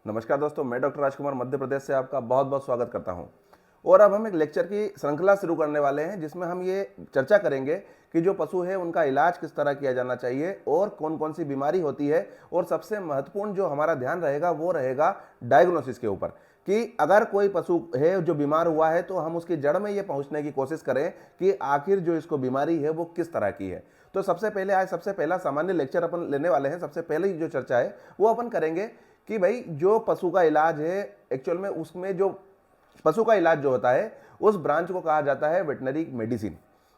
नमस्कार दोस्तों, मैं डॉक्टर राजकुमार मध्य प्रदेश से आपका बहुत बहुत स्वागत करता हूं। और अब हम एक लेक्चर की श्रृंखला शुरू करने वाले हैं जिसमें हम ये चर्चा करेंगे कि जो पशु है उनका इलाज किस तरह किया जाना चाहिए और कौन कौन सी बीमारी होती है। और सबसे महत्वपूर्ण जो हमारा ध्यान रहेगा वो रहेगा डायग्नोसिस के ऊपर, कि अगर कोई पशु है जो बीमार हुआ है तो हम उसकी जड़ में ये पहुंचने की कोशिश करें कि आखिर जो इसको बीमारी है वो किस तरह की है। तो सबसे पहला सामान्य लेक्चर अपन लेने वाले हैं। सबसे पहले जो चर्चा है वो अपन करेंगे कि भाई जो पशु का इलाज है, एक्चुअल में उसमें जो पशु का इलाज जो होता है उस ब्रांच को कहा जाता है वेटनरी मेडिसिन,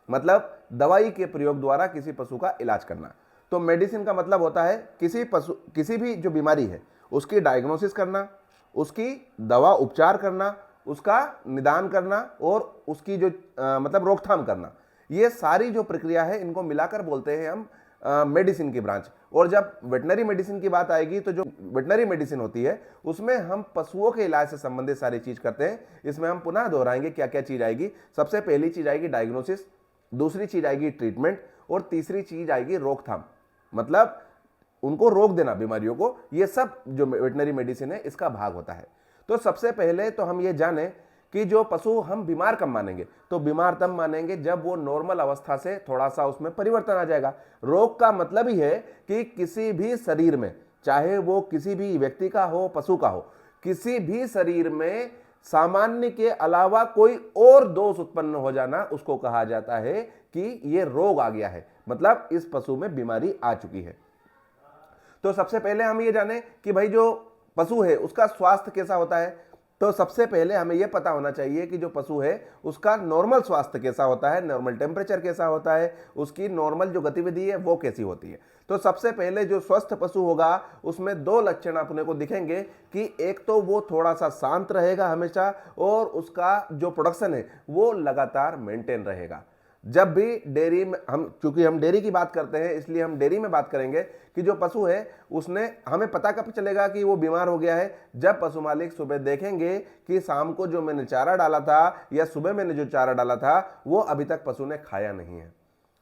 मतलब दवाई के प्रयोग द्वारा किसी पशु का इलाज करना। तो मेडिसिन का मतलब होता है किसी भी जो बीमारी है उसकी डायग्नोसिस करना, उसकी दवा उपचार करना, उसका निदान करना और उसकी जो मतलब रोकथाम करना। ये सारी जो प्रक्रिया है इनको मिलाकर बोलते हैं हम मेडिसिन की ब्रांच। और जब वेटनरी मेडिसिन की बात आएगी तो जो वेटनरी मेडिसिन होती है उसमें हम पशुओं के इलाज से संबंधित सारी चीज करते हैं। इसमें हम पुनः दोहराएंगे क्या क्या चीज आएगी। सबसे पहली चीज आएगी डायग्नोसिस, दूसरी चीज आएगी ट्रीटमेंट और तीसरी चीज आएगी रोकथाम, मतलब उनको रोक देना बीमारियों को। ये सब जो वेटनरी मेडिसिन है इसका भाग होता है। तो सबसे पहले तो हम ये जाने कि जो पशु हम बीमार कब मानेंगे, तो बीमार तब मानेंगे जब वो नॉर्मल अवस्था से थोड़ा सा उसमें परिवर्तन आ जाएगा। रोग का मतलब ही है कि किसी भी शरीर में, चाहे वो किसी भी व्यक्ति का हो पशु का हो, किसी भी शरीर में सामान्य के अलावा कोई और दोष उत्पन्न हो जाना, उसको कहा जाता है कि ये रोग आ गया है, मतलब इस पशु में बीमारी आ चुकी है। तो सबसे पहले हम ये जाने कि भाई जो पशु है उसका स्वास्थ्य कैसा होता है। तो सबसे पहले हमें यह पता होना चाहिए कि जो पशु है उसका नॉर्मल स्वास्थ्य कैसा होता है, नॉर्मल टेम्परेचर कैसा होता है, उसकी नॉर्मल जो गतिविधि है वो कैसी होती है। तो सबसे पहले जो स्वस्थ पशु होगा उसमें दो लक्षण अपने को दिखेंगे कि एक तो वो थोड़ा सा शांत रहेगा हमेशा और उसका जो प्रोडक्शन है वो लगातार मेंटेन रहेगा। जब भी डेयरी में चूंकि हम डेयरी की बात करते हैं इसलिए हम डेयरी में बात करेंगे कि जो पशु है उसने, हमें पता कब चलेगा कि वो बीमार हो गया है, जब पशु मालिक सुबह देखेंगे कि शाम को जो मैंने चारा डाला था या सुबह मैंने जो चारा डाला था वो अभी तक पशु ने खाया नहीं है।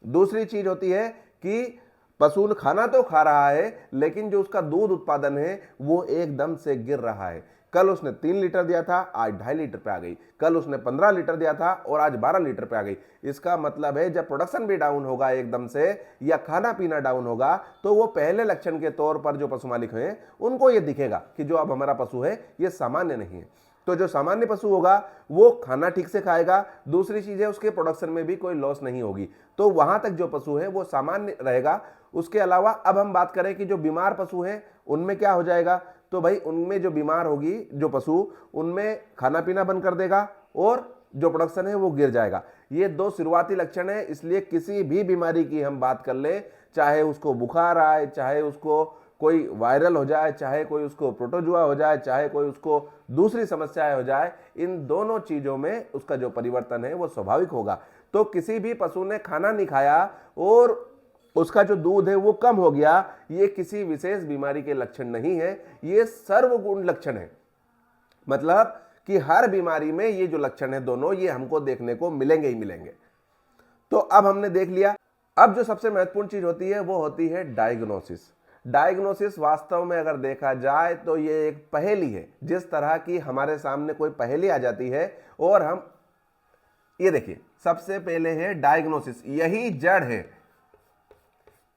दूसरी चीज होती है कि पशु खाना तो खा रहा है लेकिन जो उसका दूध उत्पादन है वो एकदम से गिर रहा है। कल उसने 3 लीटर दिया था, आज 2.5 लीटर पे आ गई। कल उसने 15 लीटर दिया था और आज 12 लीटर पे आ गई। इसका मतलब है जब प्रोडक्शन भी डाउन होगा एकदम से या खाना पीना डाउन होगा तो वो पहले लक्षण के तौर पर जो पशु मालिक हैं उनको ये दिखेगा कि जो अब हमारा पशु है ये सामान्य नहीं है। तो जो सामान्य पशु होगा वो खाना ठीक से खाएगा, दूसरी चीज है उसके प्रोडक्शन में भी कोई लॉस नहीं होगी, तो वहां तक जो पशु है वो सामान्य रहेगा। उसके अलावा अब हम बात करें कि जो बीमार पशु है उनमें क्या हो जाएगा, तो भाई उनमें जो बीमार होगी जो पशु, उनमें खाना पीना बंद कर देगा और जो प्रोडक्शन है वो गिर जाएगा। ये दो शुरुआती लक्षण है। इसलिए किसी भी बीमारी की हम बात कर ले, चाहे उसको बुखार आए, चाहे उसको कोई वायरल हो जाए, चाहे कोई उसको प्रोटोजुआ हो जाए, चाहे कोई उसको दूसरी समस्याएं हो जाए, इन दोनों चीजों में उसका जो परिवर्तन है वो स्वाभाविक होगा। तो किसी भी पशु ने खाना नहीं खाया और उसका जो दूध है वो कम हो गया, ये किसी विशेष बीमारी के लक्षण नहीं है, ये सर्वगुण लक्षण है। मतलब कि हर बीमारी में ये जो लक्षण है दोनों ये हमको देखने को मिलेंगे ही मिलेंगे। तो अब हमने देख लिया। अब जो सबसे महत्वपूर्ण चीज होती है वो होती है डायग्नोसिस। डायग्नोसिस वास्तव में अगर देखा जाए तो ये एक पहेली है। जिस तरह की हमारे सामने कोई पहेली आ जाती है और हम ये देखिए, सबसे पहले है डायग्नोसिस, यही जड़ है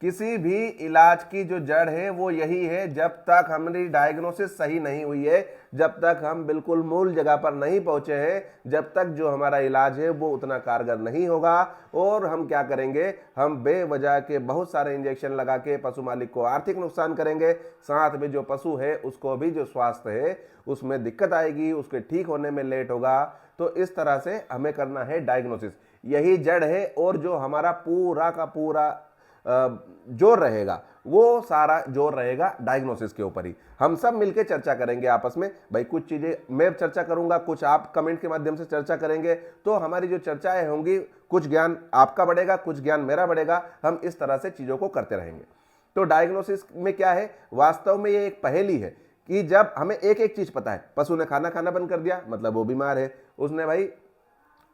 किसी भी इलाज की। जो जड़ है वो यही है। जब तक हमारी डायग्नोसिस सही नहीं हुई है, जब तक हम बिल्कुल मूल जगह पर नहीं पहुंचे हैं, जब तक जो हमारा इलाज है वो उतना कारगर नहीं होगा। और हम क्या करेंगे, हम बेवजह के बहुत सारे इंजेक्शन लगा के पशु मालिक को आर्थिक नुकसान करेंगे, साथ में जो पशु है उसको भी जो स्वास्थ्य है उसमें दिक्कत आएगी, उसके ठीक होने में लेट होगा। तो इस तरह से हमें करना है डायग्नोसिस, यही जड़ है। और जो हमारा पूरा का पूरा जोर रहेगा वो सारा जोर रहेगा डायग्नोसिस के ऊपर ही। हम सब मिलकर चर्चा करेंगे आपस में। भाई कुछ चीजें मैं चर्चा करूंगा, कुछ आप कमेंट के माध्यम से चर्चा करेंगे, तो हमारी जो चर्चाएं होंगी कुछ ज्ञान आपका बढ़ेगा, कुछ ज्ञान मेरा बढ़ेगा। हम इस तरह से चीजों को करते रहेंगे। तो डायग्नोसिस में क्या है, वास्तव में ये एक पहेली है कि जब हमें एक एक चीज पता है, पशु ने खाना खाना बंद कर दिया मतलब वो बीमार है, उसने भाई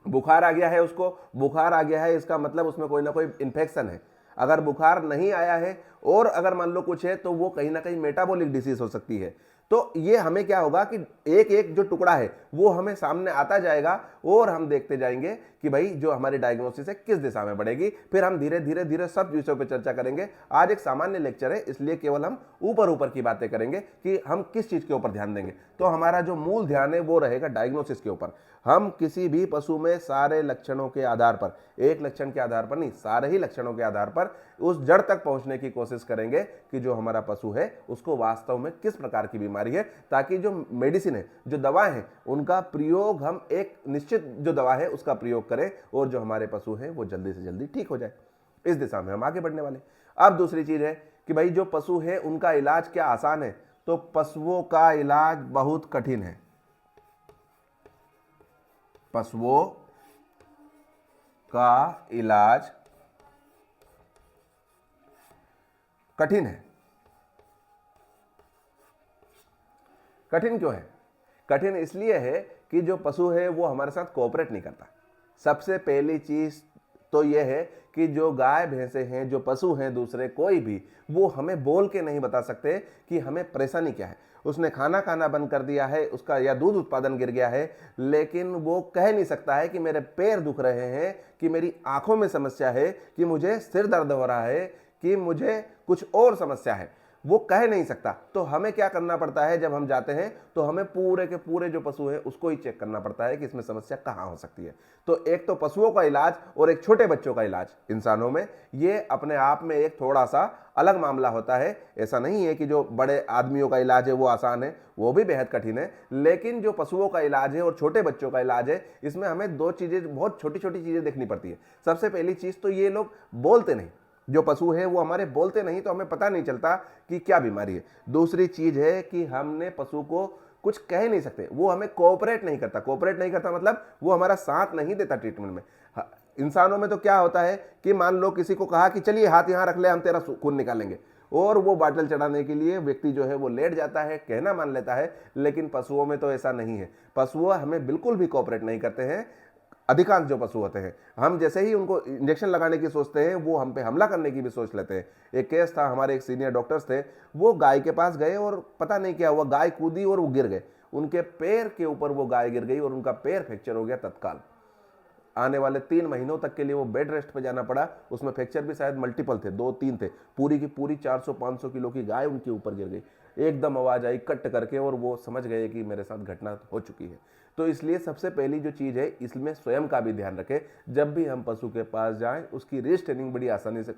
बुखार आ गया है, उसको बुखार आ गया है इसका मतलब उसमें कोई ना कोई इन्फेक्शन है। अगर बुखार नहीं आया है और अगर मान लो कुछ है तो वो कहीं ना कहीं मेटाबॉलिक डिसीज हो सकती है। तो ये हमें क्या होगा कि एक एक जो टुकड़ा है वो हमें सामने आता जाएगा और हम देखते जाएंगे कि भाई जो हमारी डायग्नोसिस है किस दिशा में बढ़ेगी। फिर हम धीरे धीरे धीरे सब विषयों पर चर्चा करेंगे। आज एक सामान्य लेक्चर है, इसलिए केवल हम ऊपर ऊपर की बातें करेंगे कि हम किस चीज के ऊपर ध्यान देंगे। तो हमारा जो मूल ध्यान है वो रहेगा डायग्नोसिस के ऊपर। हम किसी भी पशु में सारे लक्षणों के आधार पर, एक लक्षण के आधार पर नहीं, सारे ही लक्षणों के आधार पर उस जड़ तक पहुंचने की कोशिश करेंगे कि जो हमारा पशु है उसको वास्तव में किस प्रकार की बीमारी है, ताकि जो मेडिसिन है, जो दवा है, उनका प्रयोग हम एक निश्चित जो दवा है उसका प्रयोग करें और जो हमारे पशु है वो जल्दी से जल्दी ठीक हो जाए। इस दिशा में हम आगे बढ़ने वाले। अब दूसरी चीज है कि भाई जो पशु है उनका इलाज क्या आसान है? तो पशुओं का इलाज बहुत कठिन है। पशुओं का इलाज कठिन है। कठिन क्यों है? कठिन इसलिए है कि जो पशु है वो हमारे साथ कोऑपरेट नहीं करता। सबसे पहली चीज तो यह है कि जो गाय भैंसे हैं, जो पशु हैं दूसरे कोई भी, वो हमें बोल के नहीं बता सकते कि हमें परेशानी क्या है। उसने खाना खाना बंद कर दिया है, उसका या दूध उत्पादन गिर गया है, लेकिन वो कह नहीं सकता है कि मेरे पैर दुख रहे हैं, कि मेरी आंखों में समस्या है, कि मुझे सिर दर्द हो रहा है, कि मुझे कुछ और समस्या है। वो कह नहीं सकता। तो हमें क्या करना पड़ता है? जब हम जाते हैं तो हमें पूरे के पूरे जो पशु है उसको ही चेक करना पड़ता है कि इसमें समस्या कहाँ हो सकती है। तो एक तो पशुओं का इलाज और एक छोटे बच्चों का इलाज इंसानों में, ये अपने आप में एक थोड़ा सा अलग मामला होता है। ऐसा नहीं है कि जो बड़े आदमियों का इलाज है वो आसान है, वो भी बेहद कठिन है। लेकिन जो पशुओं का इलाज है और छोटे बच्चों का इलाज है, इसमें हमें दो चीजें, बहुत छोटी छोटी चीजें देखनी पड़ती है। सबसे पहली चीज तो ये लोग बोलते नहीं, जो पशु है वो हमारे बोलते नहीं, तो हमें पता नहीं चलता कि क्या बीमारी है। दूसरी चीज है कि हमने पशु को कुछ कह नहीं सकते, वो हमें कोऑपरेट नहीं करता। कोऑपरेट नहीं करता मतलब वो हमारा साथ नहीं देता ट्रीटमेंट में। इंसानों में तो क्या होता है कि मान लो किसी को कहा कि चलिए हाथ यहां रख ले, हम तेरा खून निकालेंगे, और वो बाटल चढ़ाने के लिए व्यक्ति जो है वो लेट जाता है, कहना मान लेता है। लेकिन पशुओं में तो ऐसा नहीं है। पशु हमें बिल्कुल भी कोऑपरेट नहीं करते हैं। अधिकांश जो पशु होते हैं, हम जैसे ही उनको इंजेक्शन लगाने की सोचते हैं, वो हम पे हमला करने की भी सोच लेते हैं। एक केस था, हमारे एक सीनियर डॉक्टर्स थे, वो गाय के पास गए और पता नहीं क्या हुआ, गाय कूदी और वो गिर गए। उनके पैर के ऊपर वो गाय गिर गई और उनका पैर फ्रैक्चर हो गया तत्काल। आने वाले 3 महीनों तक के लिए वो बेड रेस्ट पे जाना पड़ा। उसमें फ्रैक्चर भी शायद मल्टीपल थे, 2-3 थे। पूरी की पूरी 400-500 किलो की गाय उनके ऊपर गिर गई। एकदम आवाज आई कट करके, और वो समझ गए कि मेरे साथ घटना हो चुकी है। तो इसलिए सबसे पहली जो चीज़ है, इसमें स्वयं का भी ध्यान रखें। जब भी हम पशु के पास जाएं, उसकी रीस्ट्रेनिंग बड़ी आसानी से,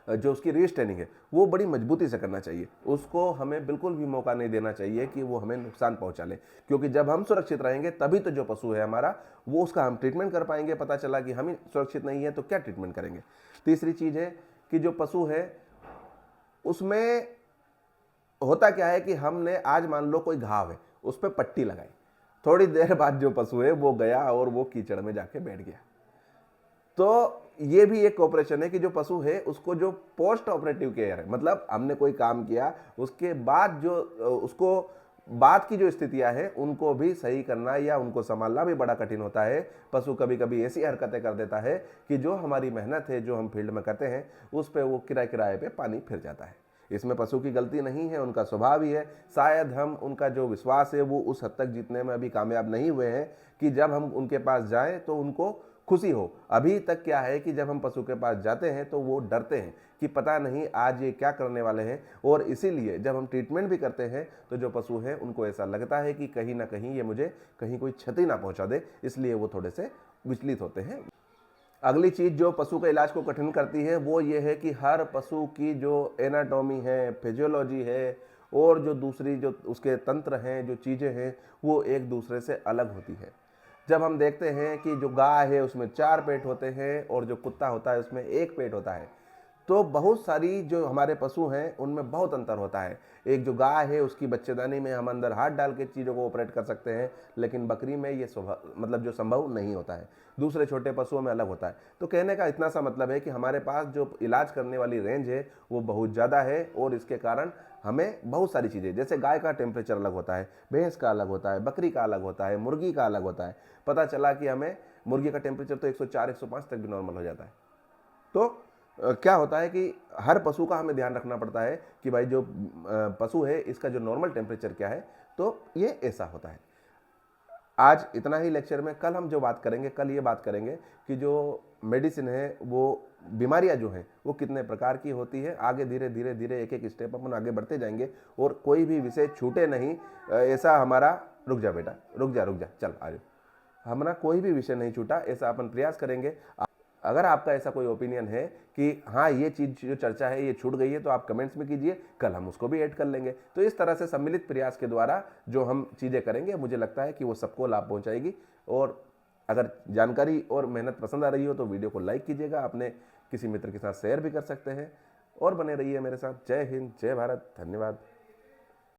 जो उसकी रीस्ट्रेनिंग है वो बड़ी मजबूती से करना चाहिए। उसको हमें बिल्कुल भी मौका नहीं देना चाहिए कि वो हमें नुकसान पहुंचा ले, क्योंकि जब हम सुरक्षित रहेंगे तभी तो जो पशु है हमारा, वो उसका हम ट्रीटमेंट कर पाएंगे। पता चला कि हम ही सुरक्षित नहीं है तो क्या ट्रीटमेंट करेंगे। तीसरी चीज़ है कि जो पशु है उसमें होता क्या है कि हमने आज मान लो कोई घाव है, उस पर पट्टी लगाई, थोड़ी देर बाद जो पशु है वो गया और वो कीचड़ में जाके बैठ गया। तो ये भी एक ऑपरेशन है कि जो पशु है उसको जो पोस्ट ऑपरेटिव केयर है, मतलब हमने कोई काम किया उसके बाद जो उसको बाद की जो स्थितियां हैं उनको भी सही करना या उनको संभालना भी बड़ा कठिन होता है। पशु कभी कभी ऐसी हरकतें कर देता है कि जो हमारी मेहनत है, जो हम फील्ड में करते हैं, उस पर वो किराए पे पानी फिर जाता है। इसमें पशु की गलती नहीं है, उनका स्वभाव ही है। शायद हम उनका जो विश्वास है वो उस हद तक जीतने में अभी कामयाब नहीं हुए हैं कि जब हम उनके पास जाएं तो उनको खुशी हो। अभी तक क्या है कि जब हम पशु के पास जाते हैं तो वो डरते हैं कि पता नहीं आज ये क्या करने वाले हैं, और इसीलिए जब हम ट्रीटमेंट भी करते हैं तो जो पशु है उनको ऐसा लगता है कि कहीं ना कहीं ये मुझे कहीं कोई क्षति ना पहुंचा दे, इसलिए वो थोड़े से विचलित होते हैं। अगली चीज जो पशु के इलाज को कठिन करती है वो ये है कि हर पशु की जो एनाटॉमी है, फिजियोलॉजी है, और जो दूसरी जो उसके तंत्र हैं, जो चीज़ें हैं, वो एक दूसरे से अलग होती है। जब हम देखते हैं कि जो गाय है उसमें 4 पेट होते हैं और जो कुत्ता होता है उसमें 1 पेट होता है, तो बहुत सारी जो हमारे पशु हैं उनमें बहुत अंतर होता है। एक जो गाय है उसकी बच्चेदानी में हम अंदर हाथ डाल के चीज़ों को ऑपरेट कर सकते हैं, लेकिन बकरी में ये मतलब जो संभव नहीं होता है। दूसरे छोटे पशुओं में अलग होता है। तो कहने का इतना सा मतलब है कि हमारे पास जो इलाज करने वाली रेंज है वो बहुत ज़्यादा है, और इसके कारण हमें बहुत सारी चीज़ें, जैसे गाय का टेम्परेचर अलग होता है, भैंस का अलग होता है, बकरी का अलग होता है, मुर्गी का अलग होता है। पता चला कि हमें मुर्गी का टेम्परेचर तो 104-105 तक भी नॉर्मल हो जाता है। तो क्या होता है कि हर पशु का हमें ध्यान रखना पड़ता है कि भाई जो पशु है इसका जो नॉर्मल टेम्परेचर क्या है, तो ये ऐसा होता है। आज इतना ही लेक्चर में। कल हम जो बात करेंगे, कल ये बात करेंगे कि जो मेडिसिन है, वो बीमारियां जो हैं वो कितने प्रकार की होती है। आगे धीरे धीरे धीरे एक एक स्टेप अपन आगे बढ़ते जाएंगे और कोई भी विषय छूटे नहीं, ऐसा हमारा। रुक जा बेटा, रुक जा, चल आ जाओ। हमारा कोई भी विषय नहीं छूटा, ऐसा अपन प्रयास करेंगे। अगर आपका ऐसा कोई ओपिनियन है कि हाँ ये चीज़ जो चर्चा है ये छूट गई है, तो आप कमेंट्स में कीजिए, कल हम उसको भी ऐड कर लेंगे। तो इस तरह से सम्मिलित प्रयास के द्वारा जो हम चीज़ें करेंगे, मुझे लगता है कि वो सबको लाभ पहुंचाएगी। और अगर जानकारी और मेहनत पसंद आ रही हो तो वीडियो को लाइक कीजिएगा, अपने किसी मित्र के साथ शेयर भी कर सकते हैं। और बने रहिए मेरे साथ। जय हिंद, जय भारत, धन्यवाद।